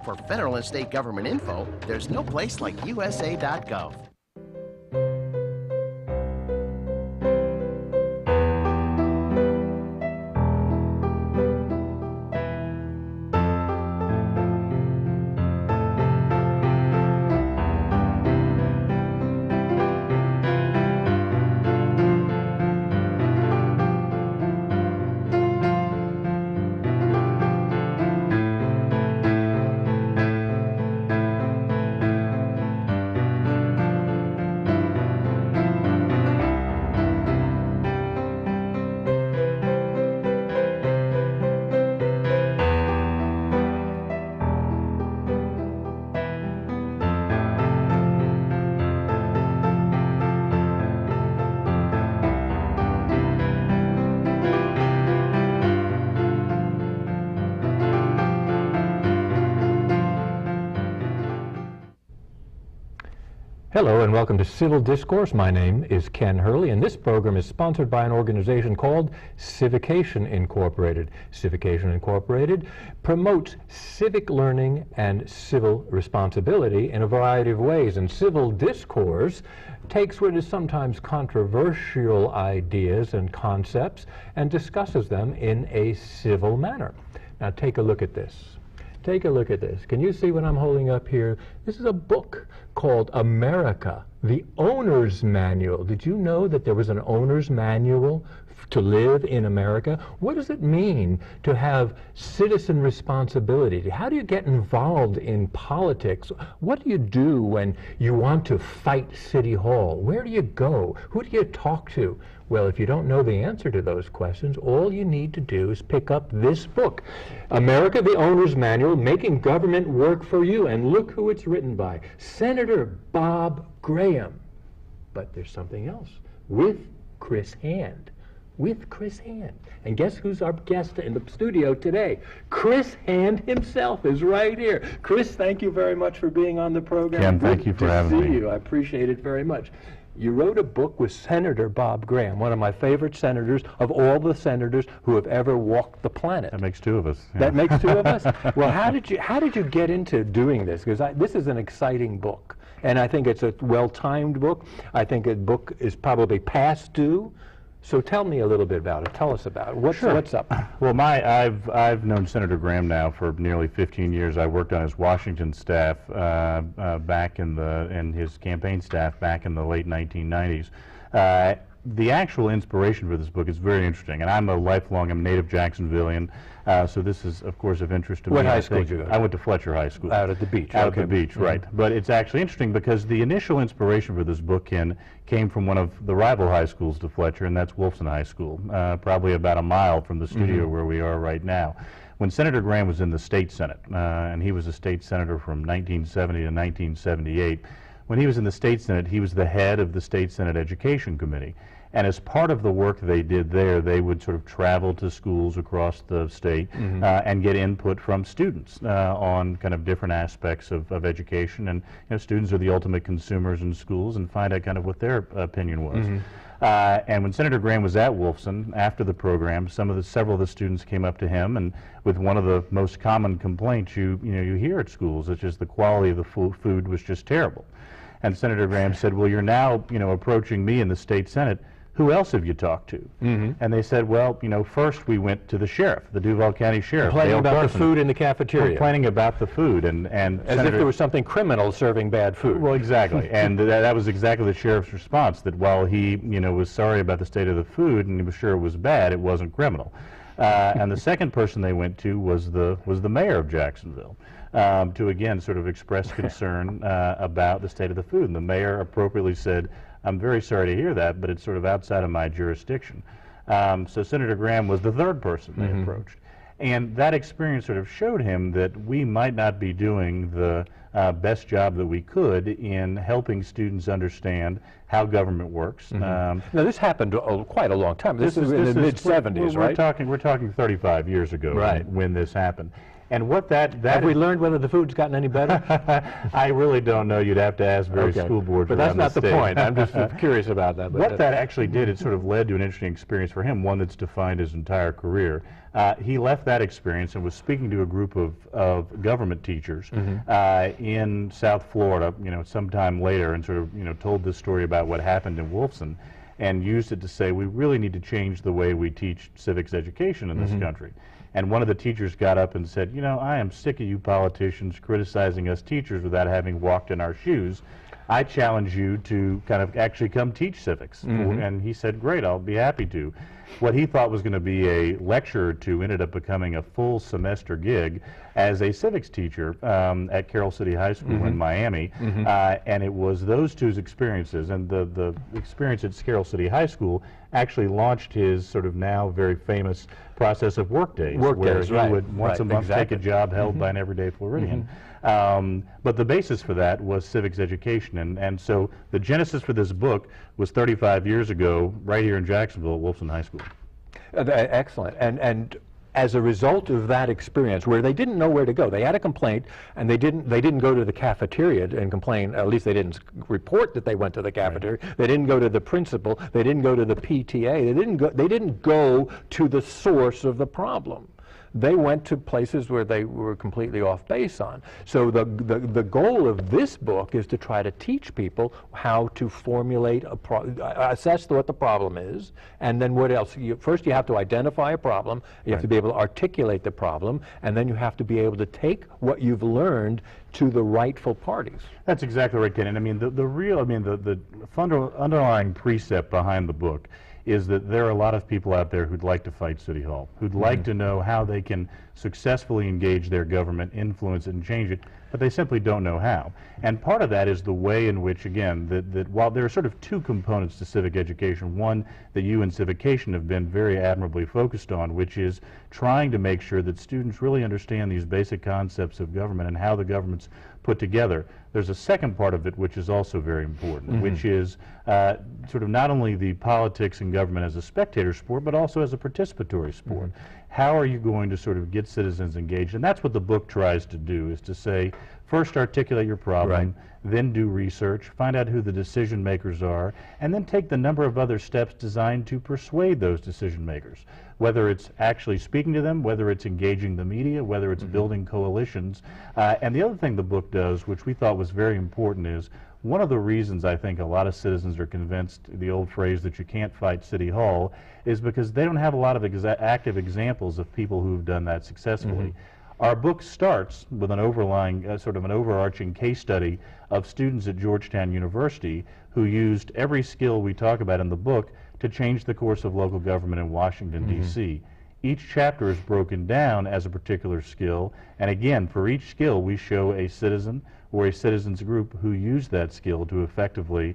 For federal and state government info, there's no place like USA.gov. Hello and welcome to Civil Discourse. My name is Ken Hurley, and this program is sponsored by an organization called Civication Incorporated. Civication Incorporated promotes civic learning and civil responsibility in a variety of ways, and Civil Discourse takes what is sometimes controversial ideas and concepts and discusses them in a civil manner. Now take a look at this. Take a look at this. Can you see what I'm holding up here? This is a book called America, the Owner's Manual. Did you know that there was an owner's manual to live in America? What does it mean to have citizen responsibility? How do you get involved in politics? What do you do when you want to fight City Hall? Where do you go? Who do you talk to? Well, if you don't know the answer to those questions, all you need to do is pick up this book, America, the Owner's Manual, Making Government Work for You. And look who it's written by, Senator Bob Graham. But there's something else, with Chris Hand. With Chris Hand. And guess who's our guest in the studio today? Chris Hand himself is right here. Chris, thank you very much for being on the program. Ken, thank you for having me. Good to see you. I appreciate it very much. You wrote a book with Senator Bob Graham, one of my favorite senators of all the senators who have ever walked the planet. That makes two of us. Yeah. That makes two of us? Well, how did you get into doing this? Because this is an exciting book, and I think it's a well-timed book. I think the book is probably past due. So tell me a little bit about it. Tell us about it. What's up? Well, I've known Senator Graham now for nearly 15 years. I worked on his Washington staff back in his campaign staff back in the late 1990s. The actual inspiration for this book is very interesting, and I'm a native Jacksonvillian, so this is, of course, of interest to me. What high school did you go to? I went to Fletcher High School. Out at the beach. Out at the beach, right. But it's actually interesting because the initial inspiration for this book, Ken, came from one of the rival high schools to Fletcher, and that's Wolfson High School, probably about a mile from the studio where we are right now. When Senator Graham was in the state Senate, and he was a state senator from 1970 to 1978, when he was in the state Senate, he was the head of the state Senate Education Committee. And as part of the work they did there, they would sort of travel to schools across the state and get input from students on kind of different aspects of education. And students are the ultimate consumers in schools, and find out kind of what their opinion was. And when Senator Graham was at Wolfson, after the program, several of the students came up to him, and with one of the most common complaints you hear at schools, it's just the quality of the food was just terrible. And Senator Graham said, well, you're now approaching me in the state Senate. Who else have you talked to? And they said, well, first we went to the sheriff, the Duval County Sheriff. Complaining about the food in the cafeteria. Complaining about the food. And as if there was something criminal serving bad food. Well, exactly. And that was exactly the sheriff's response, that while he was sorry about the state of the food and he was sure it was bad, it wasn't criminal. And the second person they went to was the mayor of Jacksonville. To again sort of express concern about the state of the food. And the mayor appropriately said, I'm very sorry to hear that, but it's sort of outside of my jurisdiction. So Senator Graham was the third person they approached. And that experience sort of showed him that we might not be doing the best job that we could in helping students understand how government works. Now this happened quite a long time. This is in the mid-70s, right? We're talking 35 years ago when this happened. And what that Have we learned whether the food's gotten any better? I really don't know. You'd have to ask various school boards but that's around not the state. point. I'm just curious about that. What that actually did, it sort of led to an interesting experience for him, one that's defined his entire career. He left that experience and was speaking to a group of government teachers in South Florida, sometime later, and sort of, told this story about what happened in Wolfson, and used it to say, we really need to change the way we teach civics education in this country. And one of the teachers got up and said, I am sick of you politicians criticizing us teachers without having walked in our shoes. I challenge you to kind of actually come teach civics. And he said, great, I'll be happy to. What he thought was going to be a lecture or two ended up becoming a full semester gig as a civics teacher at Carroll City High School in Miami. And it was those two experiences, and the experience at Carroll City High School actually launched his sort of now very famous process of work days, where he would once a month take a job held by an everyday Floridian. But the basis for that was civics education, and so the genesis for this book was 35 years ago, right here in Jacksonville at Wolfson High School. Excellent. And as a result of that experience, where they didn't know where to go, they had a complaint, and they didn't go to the cafeteria and complain. At least they didn't report that they went to the cafeteria. They didn't go to the principal. They didn't go to the PTA. They didn't go to the source of the problem. They went to places where they were completely off base on. So the goal of this book is to try to teach people how to formulate assess what the problem is, and then what else. First you have to identify a problem, you have to be able to articulate the problem, and then you have to be able to take what you've learned to the rightful parties. That's exactly right, Ken. And I mean, the underlying precept behind the book is that there are a lot of people out there who'd like to fight City Hall, who'd like to know how they can successfully engage their government, influence it, and change it, but they simply don't know how. And part of that is the way in which, again, that while there are sort of two components to civic education, one that you in Civication have been very admirably focused on, which is trying to make sure that students really understand these basic concepts of government and how the government's put together. There's a second part of it which is also very important, which is sort of not only the politics and government as a spectator sport, but also as a participatory sport. How are you going to sort of get citizens engaged? And that's what the book tries to do, is to say, first articulate your problem, then do research, find out who the decision makers are, and then take the number of other steps designed to persuade those decision makers, whether it's actually speaking to them, whether it's engaging the media, whether it's building coalitions. And the other thing the book does, which we thought was very important, is one of the reasons I think a lot of citizens are convinced, the old phrase that you can't fight City Hall, is because they don't have a lot of active examples of people who've done that successfully. Our book starts with an sort of an overarching case study of students at Georgetown University who used every skill we talk about in the book to change the course of local government in Washington, D.C. Each chapter is broken down as a particular skill, and again, for each skill we show a citizen or a citizens group who used that skill to effectively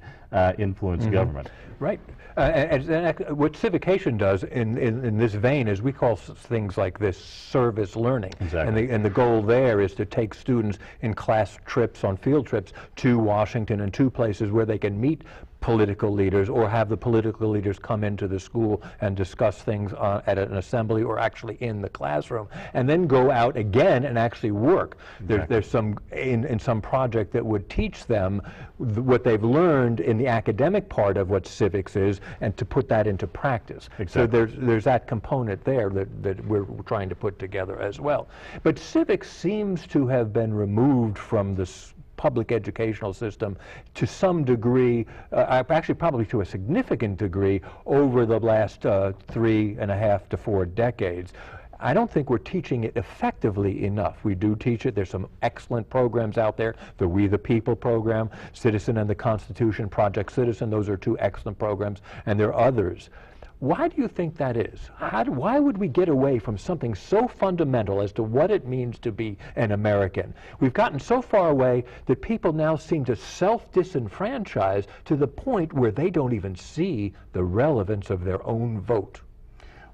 influence government. Right. And what Civication does in this vein is we call things like this service learning. Exactly. And the goal there is to take students in class trips, on field trips to Washington and to places where they can meet political leaders or have the political leaders come into the school and discuss things at an assembly or actually in the classroom, and then go out again and actually work. There's some in some project that would teach them what they've learned in the academic part of what civics is, and to put that into practice. So there's that component there that we're trying to put together as well. But civics seems to have been removed from this public educational system to some degree, actually probably to a significant degree, over the last 3.5 to 4 decades. I don't think we're teaching it effectively enough. We do teach it. There's some excellent programs out there. The We the People program, Citizen and the Constitution, Project Citizen, those are 2 excellent programs, and there are others. Why do you think that is? Why would we get away from something so fundamental as to what it means to be an American? We've gotten so far away that people now seem to self-disenfranchise to the point where they don't even see the relevance of their own vote.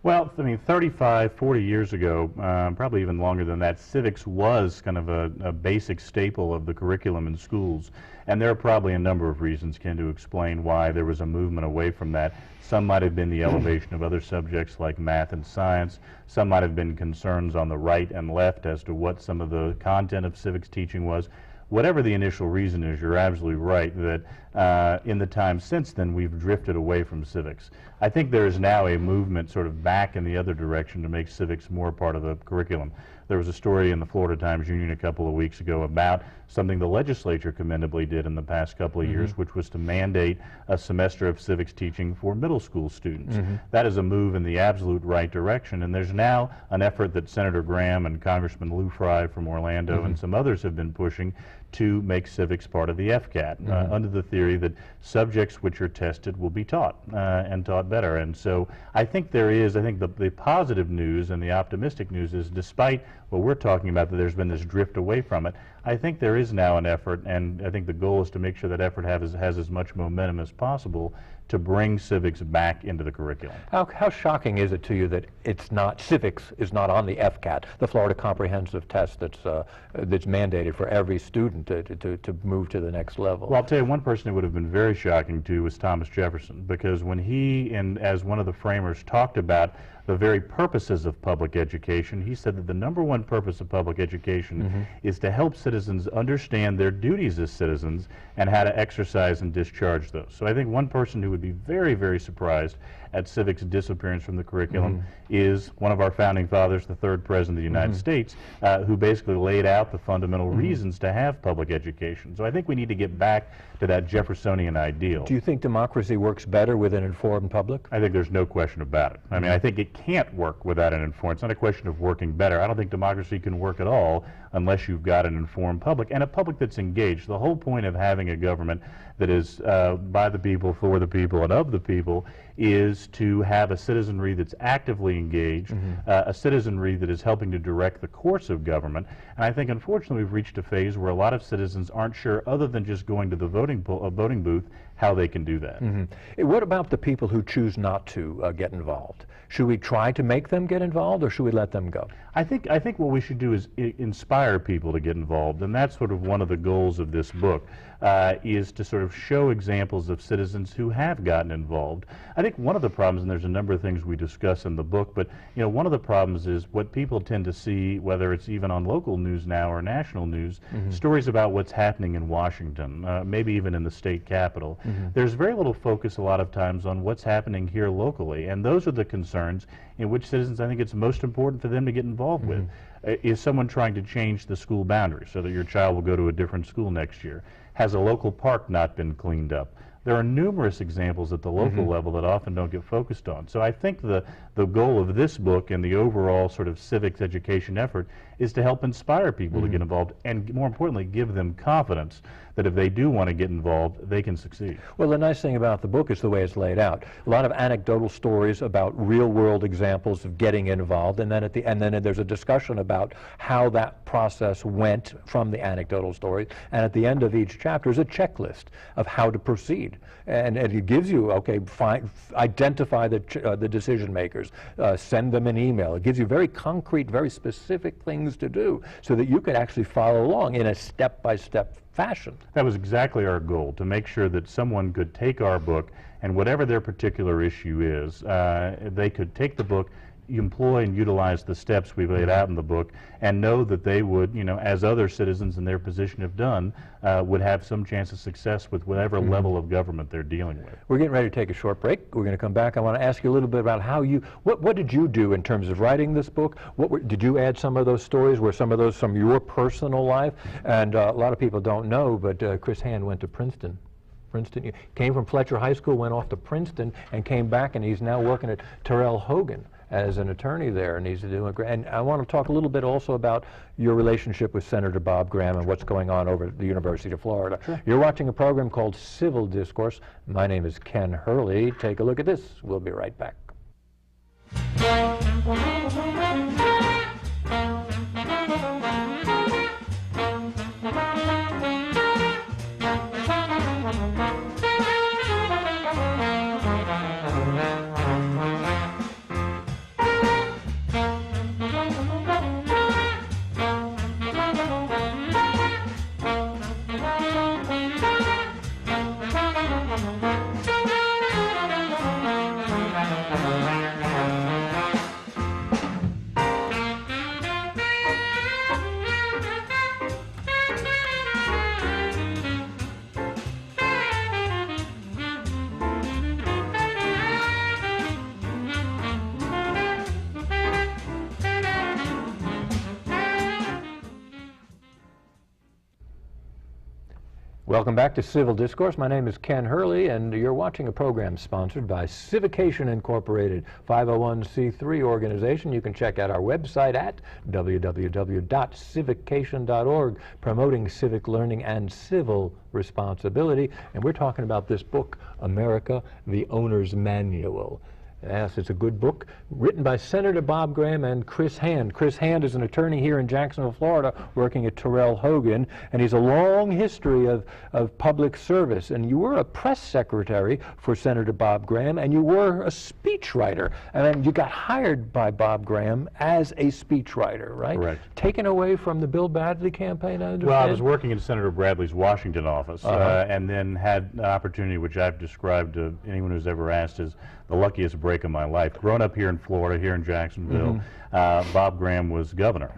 Well, I mean, 35, 40 years ago, probably even longer than that, civics was kind of a basic staple of the curriculum in schools. And there are probably a number of reasons, Ken, to explain why there was a movement away from that. Some might have been the elevation of other subjects like math and science. Some might have been concerns on the right and left as to what some of the content of civics teaching was. Whatever the initial reason is, you're absolutely right that in the time since then we've drifted away from civics. I think there is now a movement sort of back in the other direction to make civics more part of the curriculum. There was a story in the Florida Times-Union a couple of weeks ago about something the legislature commendably did in the past couple of years, which was to mandate a semester of civics teaching for middle school students. That is a move in the absolute right direction, and there's now an effort that Senator Graham and Congressman Lou Fry from Orlando and some others have been pushing to make civics part of the FCAT, under the theory that subjects which are tested will be taught and taught better. And so I think there is, I think the positive news and the optimistic news is, despite what we're talking about, that there's been this drift away from it, I think there is now an effort, and I think the goal is to make sure that effort has as much momentum as possible to bring civics back into the curriculum. How shocking is it to you that it's not, civics is not on the FCAT, the Florida Comprehensive Test that's mandated for every student to move to the next level? Well, I'll tell you, one person it would have been very shocking to was Thomas Jefferson, because when he, as one of the framers, talked about the very purposes of public education, he said that the number one purpose of public education is to help citizens understand their duties as citizens and how to exercise and discharge those. So I think one person who would be very, very surprised at civics' disappearance from the curriculum is one of our founding fathers, the third president of the United States, who basically laid out the fundamental reasons to have public education. So I think we need to get back to that Jeffersonian ideal. Do you think democracy works better with an informed public? I think there's no question about it. I mean, I think it can't work without an informed. It's not a question of working better. I don't think democracy can work at all unless you've got an informed public, and a public that's engaged. The whole point of having a government that is by the people, for the people, and of the people is to have a citizenry that's actively engaged, a citizenry that is helping to direct the course of government. And I think, unfortunately, we've reached a phase where a lot of citizens aren't sure, other than just going to the voting booth, how they can do that. What about the people who choose not to get involved? Should we try to make them get involved, or should we let them go? I think what we should do is inspire people to get involved, and that's sort of one of the goals of this book, is to sort of show examples of citizens who have gotten involved. I think one of the problems, and there's a number of things we discuss in the book, but you know, one of the problems is what people tend to see, whether it's even on local news now or national news, stories about what's happening in Washington, maybe even in the state capitol. There's very little focus a lot of times on what's happening here locally, and those are the concerns in which citizens, I think it's most important for them to get involved with. Is someone trying to change the school boundaries so that your child will go to a different school next year? Has a local park not been cleaned up? There are numerous examples at the local level that often don't get focused on. So I think the goal of this book and the overall sort of civics education effort is to help inspire people to get involved, and more importantly, give them confidence that if they do want to get involved, they can succeed. Well, the nice thing about the book is the way it's laid out. A lot of anecdotal stories about real-world examples of getting involved, and then there's a discussion about how that process went from the anecdotal stories. And at the end of each chapter is a checklist of how to proceed, and it gives you, okay, identify the decision makers, send them an email. It gives you very concrete, very specific things to do, so that you can actually follow along in a step-by-step fashion. That was exactly our goal, to make sure that someone could take our book, and whatever their particular issue is, they could take the book, employ and utilize the steps we've laid out in the book, and know that they would, you know, as other citizens in their position have done, would have some chance of success with whatever level of government they're dealing with. We're getting ready to take a short break. We're going to come back. I want to ask you a little bit about how what did you do in terms of writing this book? Did you add some of those stories? Were some of those from your personal life? And a lot of people don't know, but Chris Hand went to Princeton. He came from Fletcher High School, went off to Princeton, and came back, and he's now working at Terrell Hogan as an attorney there, and he's doing great. And I want to talk a little bit also about your relationship with Senator Bob Graham and what's going on over at the University of Florida. Sure. You're watching a program called Civil Discourse. My name is Ken Hurley. Take a look at this. We'll be right back. Welcome back to Civil Discourse. My name is Ken Hurley, and you're watching a program sponsored by Civication Incorporated, 501c3 organization. You can check out our website at www.civication.org, promoting civic learning and civil responsibility. And we're talking about this book, America, the Owner's Manual. Yes, it's a good book, written by Senator Bob Graham and Chris Hand. Chris Hand is an attorney here in Jacksonville, Florida, working at Terrell Hogan, and he's a long history of public service. And you were a press secretary for Senator Bob Graham, and you were a speechwriter. And you got hired by Bob Graham as a speechwriter, right? Correct. Taken away from the Bill Bradley campaign, I understand? Well, I was working in Senator Bradley's Washington office, and then had an opportunity, which I've described to anyone who's ever asked as the luckiest break of my life. Growing up here in Florida, here in Jacksonville, Bob Graham was governor,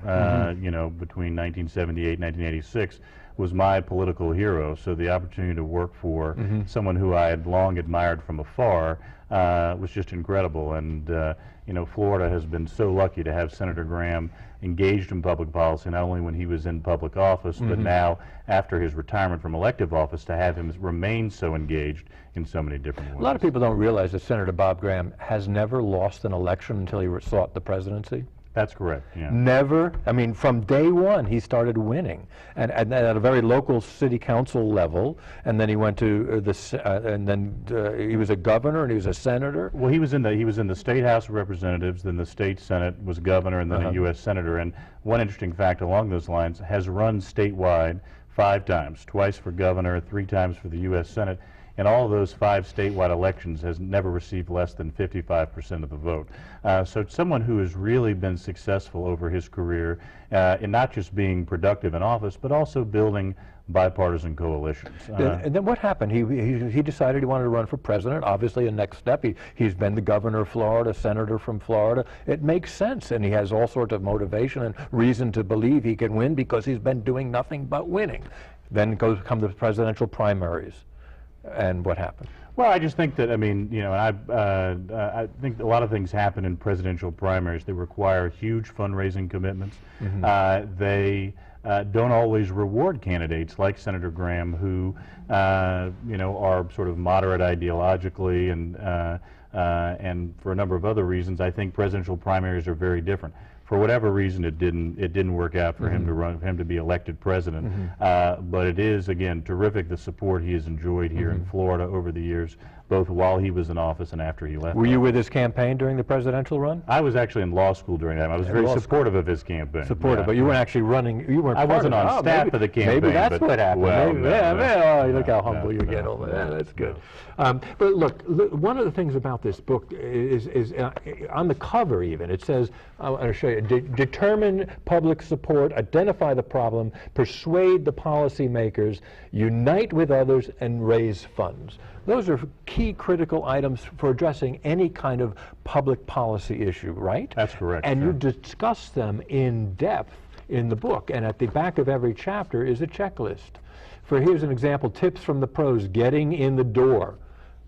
you know, between 1978 and 1986, was my political hero. So the opportunity to work for someone who I had long admired from afar was just incredible. And you know, Florida has been so lucky to have Senator Graham engaged in public policy, not only when he was in public office, but now after his retirement from elective office, to have him remain so engaged in so many different ways. A lot of people don't realize that Senator Bob Graham has never lost an election until he sought the presidency. That's correct, yeah. Never. I mean, from day one, he started winning, and at a very local city council level. And then he went to he was a governor and he was a senator. Well, he was in the State House of Representatives, then the State Senate, was governor, and then a U.S. senator. And one interesting fact along those lines: has run statewide 5 times, twice for governor, 3 times for the U.S. Senate. In all of those 5 statewide elections, has never received less than 55% of the vote. So it's someone who has really been successful over his career in not just being productive in office, but also building bipartisan coalitions. And then what happened? He decided he wanted to run for president. Obviously, a next step. He's been the governor of Florida, senator from Florida. It makes sense, and he has all sorts of motivation and reason to believe he can win because he's been doing nothing but winning. Then come the presidential primaries. And what happened? Well, I just think that, I mean, you know, I think a lot of things happen in presidential primaries. They require huge fundraising commitments. They don't always reward candidates like Senator Graham, who, you know, are sort of moderate ideologically, and for a number of other reasons. I think presidential primaries are very different. For whatever reason, it didn't work out for him to be elected president. But it is, again, terrific the support he has enjoyed here in Florida over the years, both while he was in office and after he left. Were you with his campaign during the presidential run? I was actually in law school during that time. I was very supportive of his campaign. Supportive, but you weren't actually running. You weren't. I wasn't on staff of the campaign. Maybe that's what happened. Well, Look how humble you get over there. That's good. But look, one of the things about this book is on the cover even, it says, I'm going to show you, determine public support, identify the problem, persuade the policymakers, unite with others, and raise funds. Those are key critical items for addressing any kind of public policy issue, right? That's correct. And you discuss them in depth in the book, and at the back of every chapter is a checklist. Here's an example, tips from the pros, getting in the door.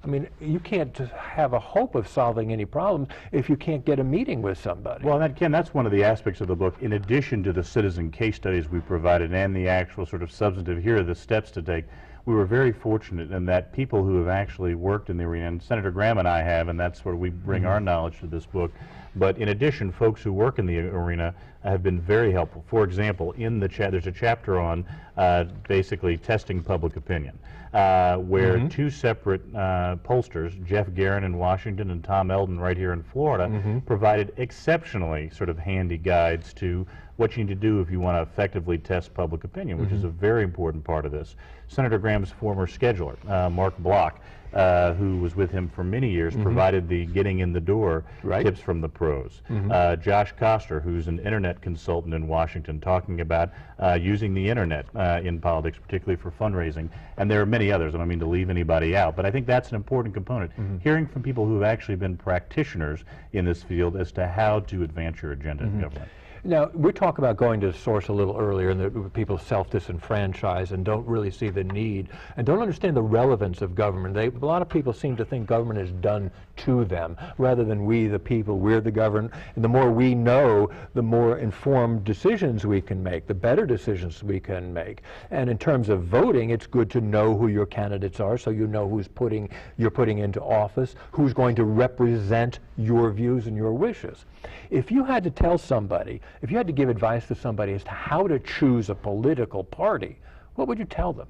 I mean, you can't have a hope of solving any problems if you can't get a meeting with somebody. Well, Ken, that's one of the aspects of the book. In addition to the citizen case studies we provided and the actual sort of substantive, here are the steps to take, we were very fortunate in that people who have actually worked in the arena, and Senator Graham and I have, and that's where we bring our knowledge to this book. But in addition, folks who work in the arena have been very helpful. For example, in the there's a chapter on basically testing public opinion, where 2 separate pollsters, Jeff Guerin in Washington and Tom Eldon right here in Florida, provided exceptionally sort of handy guides to what you need to do if you want to effectively test public opinion, which is a very important part of this. Senator Graham's former scheduler, Mark Block, who was with him for many years, provided the getting in the door tips from the pros. Josh Koster, who's an internet consultant in Washington, talking about using the internet in politics, particularly for fundraising. And there are many others. I don't mean to leave anybody out, but I think that's an important component. Hearing from people who have actually been practitioners in this field as to how to advance your agenda in government. Now, we talked about going to the source a little earlier, and that people self-disenfranchise and don't really see the need and don't understand the relevance of government. A lot of people seem to think government is done to them, rather than we, the people, we're the government. And the more we know, the more informed decisions we can make, the better decisions we can make. And in terms of voting, it's good to know who your candidates are, so you know who's you're putting into office, who's going to represent your views and your wishes. If you had to tell somebody, if you had to give advice to somebody as to how to choose a political party, what would you tell them?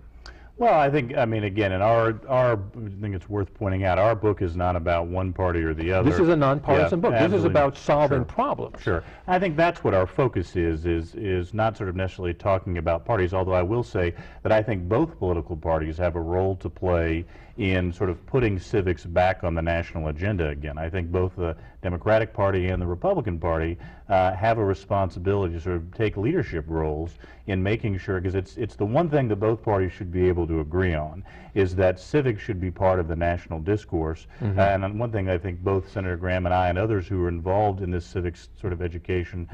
Well, I think, I mean, again, I think it's worth pointing out, our book is not about one party or the other. This is a nonpartisan book. Absolutely. This is about solving Sure. problems. Sure. I think that's what our focus is not sort of necessarily talking about parties, although I will say that I think both political parties have a role to play in sort of putting civics back on the national agenda again. I think both the Democratic Party and the Republican Party have a responsibility to sort of take leadership roles in making sure, because it's the one thing that both parties should be able to agree on, is that civics should be part of the national discourse. And one thing I think both Senator Graham and I and others who are involved in this civics sort of education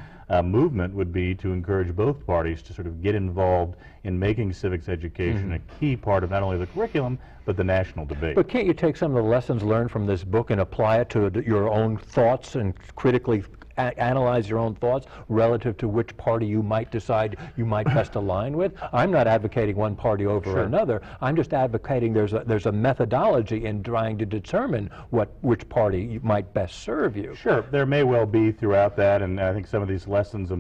movement would be to encourage both parties to sort of get involved in making civics education a key part of not only the curriculum, but the national debate. But can't you take some of the lessons learned from this book and apply it to your own thoughts and critically analyze your own thoughts relative to which party you might decide you might best align with? I'm not advocating one party over another. I'm just advocating there's a methodology in trying to determine which party might best serve you. Sure, there may well be throughout that, and I think some of these lessons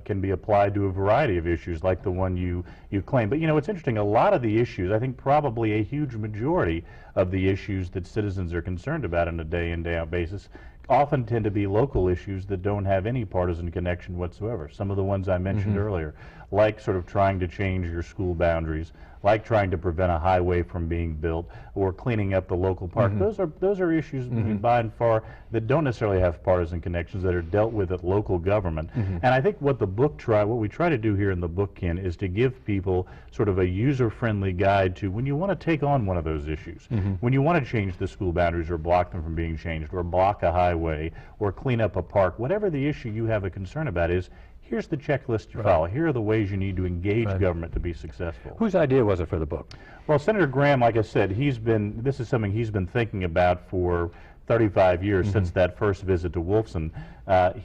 can be applied to a variety of issues like the one you claim. But you know, it's interesting, a lot of the issues, I think probably a huge majority of the issues that citizens are concerned about on a day in, day out basis often tend to be local issues that don't have any partisan connection whatsoever. Some of the ones I mentioned earlier, like sort of trying to change your school boundaries, like trying to prevent a highway from being built, or cleaning up the local park. Those are issues by and far that don't necessarily have partisan connections, that are dealt with at local government. And I think what we try to do here in the book, Ken, is to give people sort of a user-friendly guide to when you want to take on one of those issues, when you want to change the school boundaries or block them from being changed, or block a highway, or clean up a park, whatever the issue you have a concern about is, here's the checklist you follow. Here are the ways you need to engage government to be successful. Whose idea was it for the book? Well, Senator Graham, like I said, this is something he's been thinking about for 35 years since that first visit to Wolfson.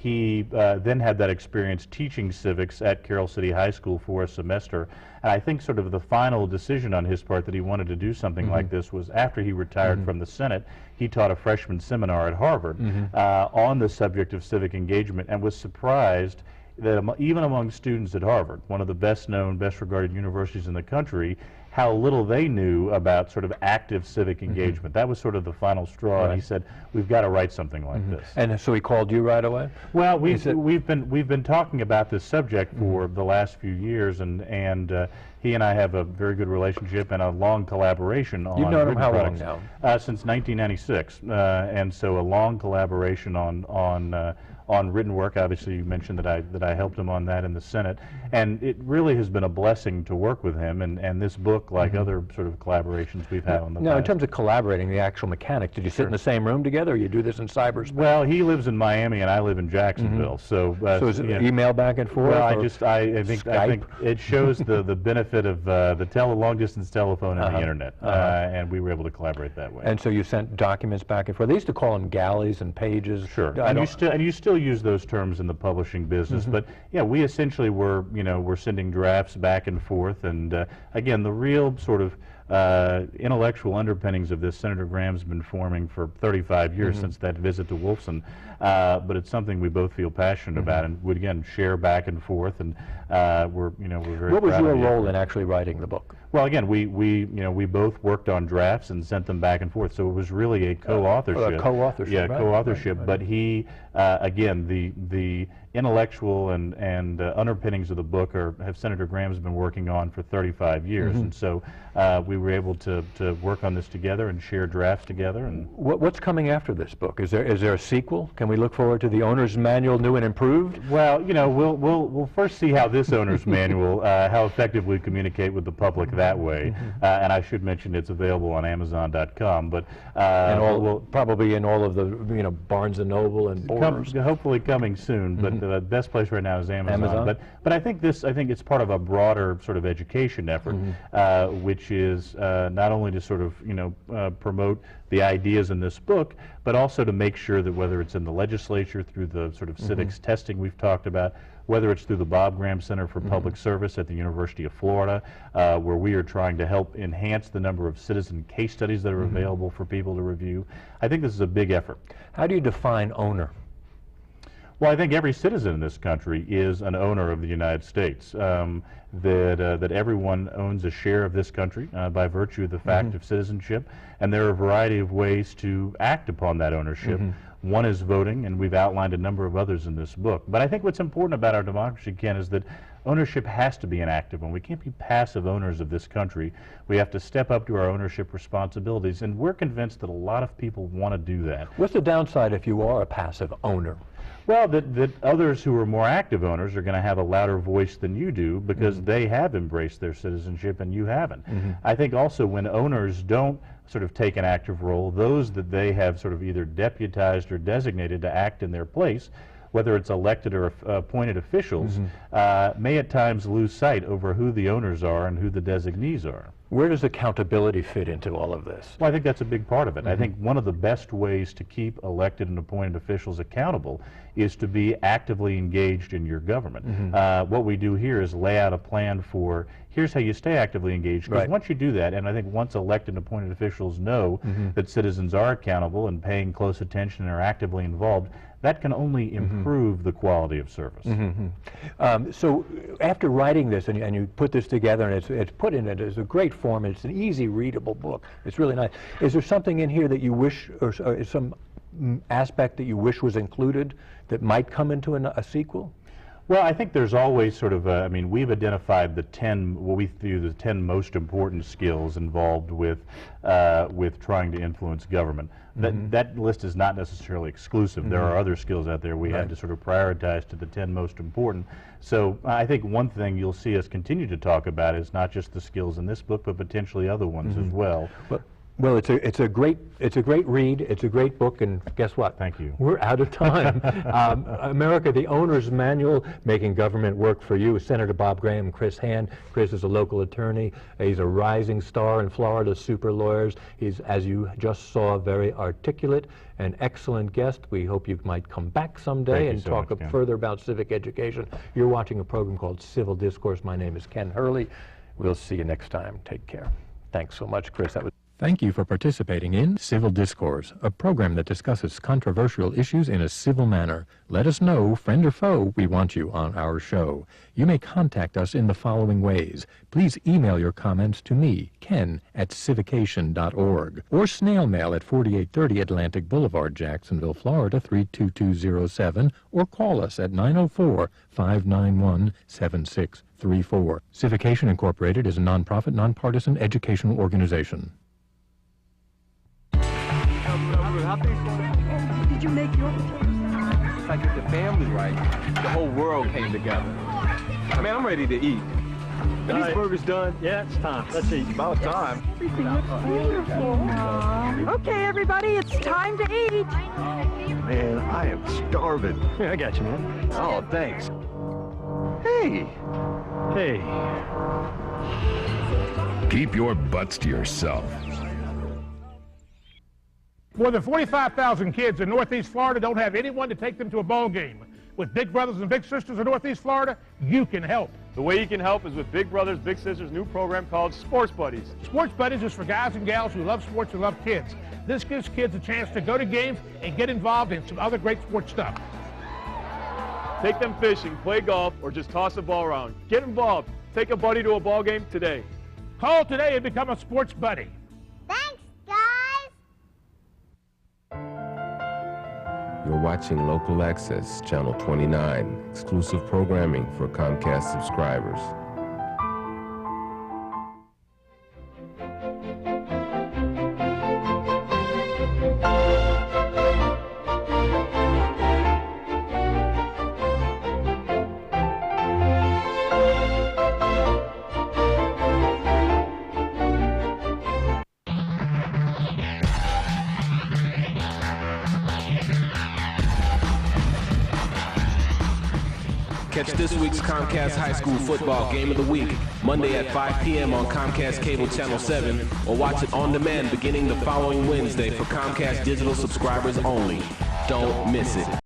He then had that experience teaching civics at Carroll City High School for a semester. And I think sort of the final decision on his part that he wanted to do something like this was after he retired from the Senate. He taught a freshman seminar at Harvard on the subject of civic engagement, and was surprised that even among students at Harvard, one of the best-known, best-regarded universities in the country, how little they knew about sort of active civic engagement. That was sort of the final straw, and he said, we've got to write something like this. And so he called you right away? Well, we've been talking about this subject for the last few years, and he and I have a very good relationship and a long collaboration on You've known him written how products. long now? Since 1996, and so a long collaboration on written work. Obviously, you mentioned that I helped him on that in the Senate, and it really has been a blessing to work with him. And this book, like other sort of collaborations we've had on the Now, past. in terms of collaborating, the actual mechanics, did you sit in the same room together, or you do this in cyberspace? Well, he lives in Miami and I live in Jacksonville, so So is it email back and forth? Well, or I think it shows the benefit of the long distance telephone and the internet, and we were able to collaborate that way. And so you sent documents back and forth. They used to call them galleys and pages. Sure, and you still use those terms in the publishing business, but yeah, we essentially were sending drafts back and forth, and again, the real sort of intellectual underpinnings of this, Senator Graham's been forming for 35 years since that visit to Wolfson, but it's something we both feel passionate about, and would again share back and forth, and we're very. What was proud your of the role effort. in actually writing the book? Well, again, we both worked on drafts and sent them back and forth, so it was really a co-authorship. Co-authorship, yeah, right, co-authorship. right. But he, again, the intellectual and underpinnings of the book have Senator Graham's been working on for 35 years, and so we were able to work on this together and share drafts together. And What's coming after this book? Is there a sequel? Can we look forward to the owner's manual, new and improved? Well, we'll first see how this owner's manual, how effective we communicate with the public that way. And I should mention it's available on Amazon.com, but And probably in all of the Barnes and Noble and Borders. hopefully coming soon. But the best place right now is Amazon. Amazon? But I think it's part of a broader sort of education effort, which is not only to sort of promote the ideas in this book, but also to make sure that whether it's in the legislature through the sort of civics testing we've talked about, whether it's through the Bob Graham Center for Public Service at the University of Florida, where we are trying to help enhance the number of citizen case studies that are available for people to review. I think this is a big effort. How do you define owner? Well, I think every citizen in this country is an owner of the United States. That everyone owns a share of this country by virtue of the fact of citizenship, and there are a variety of ways to act upon that ownership. One is voting, and we've outlined a number of others in this book. But I think what's important about our democracy, Ken, is that ownership has to be an active one. We can't be passive owners of this country. We have to step up to our ownership responsibilities, and we're convinced that a lot of people want to do that. What's the downside if you are a passive owner? Well, that others who are more active owners are going to have a louder voice than you do because they have embraced their citizenship and you haven't. I think also when owners don't sort of take an active role, those that they have sort of either deputized or designated to act in their place, whether it's elected or appointed officials, may at times lose sight over who the owners are and who the designees are. Where does accountability fit into all of this? Well, I think that's a big part of it. I think one of the best ways to keep elected and appointed officials accountable is to be actively engaged in your government. What we do here is lay out a plan for here's how you stay actively engaged. Because once you do that, and I think once elected and appointed officials know that citizens are accountable and paying close attention and are actively involved, that can only improve the quality of service. So after writing this, and you put this together, and it's put in it as a great form, and it's an easy readable book. It's really nice. Is there something in here that you wish, or some aspect that you wish was included that might come into a sequel? Well, I think there's always sort of, I mean, we've identified the 10, what we view the 10 most important skills involved with trying to influence government. That list is not necessarily exclusive. There are other skills out there we had to sort of prioritize to the 10 most important. So I think one thing you'll see us continue to talk about is not just the skills in this book, but potentially other ones as well. Well, it's a great read. It's a great book, and guess what? Thank you. We're out of time. America, the Owner's Manual, Making Government Work for You. Senator Bob Graham, Chris Hand. Chris is a local attorney. He's a rising star in Florida, super lawyers. He's, as you just saw, very articulate, an excellent guest. We hope you might come back someday and talk further about civic education. You're watching a program called Civil Discourse. My name is Ken Hurley. We'll see you next time. Take care. Thanks so much, Chris. Thank you for participating in Civil Discourse, a program that discusses controversial issues in a civil manner. Let us know, friend or foe, we want you on our show. You may contact us in the following ways. Please email your comments to me, Ken, at civication.org, or snail mail at 4830 Atlantic Boulevard, Jacksonville, Florida, 32207, or call us at 904-591-7634. Civication Incorporated is a nonprofit, nonpartisan educational organization. Did you make your potatoes? If I get the family right, the whole world came together. I mean, I'm ready to eat. Are these burgers done? Yeah, it's time. Let's eat. About time. Everything looks wonderful, Mom. Okay, everybody, it's time to eat. Man, I am starving. Here, I got you, man. Oh, thanks. Hey. Hey. Keep your butts to yourself. More than 45,000 kids in Northeast Florida don't have anyone to take them to a ball game. With Big Brothers and Big Sisters in Northeast Florida, you can help. The way you can help is with Big Brothers Big Sisters' new program called Sports Buddies. Sports Buddies is for guys and gals who love sports and love kids. This gives kids a chance to go to games and get involved in some other great sports stuff. Take them fishing, play golf, or just toss a ball around. Get involved. Take a buddy to a ball game today. Call today and become a sports buddy. Thanks, guys. You're watching Local Access, Channel 29, exclusive programming for Comcast subscribers. Catch this week's Comcast High School Football Game of the Week, Monday at 5 p.m. on Comcast Cable Channel 7, or watch it on demand beginning the following Wednesday for Comcast Digital subscribers only. Don't miss it.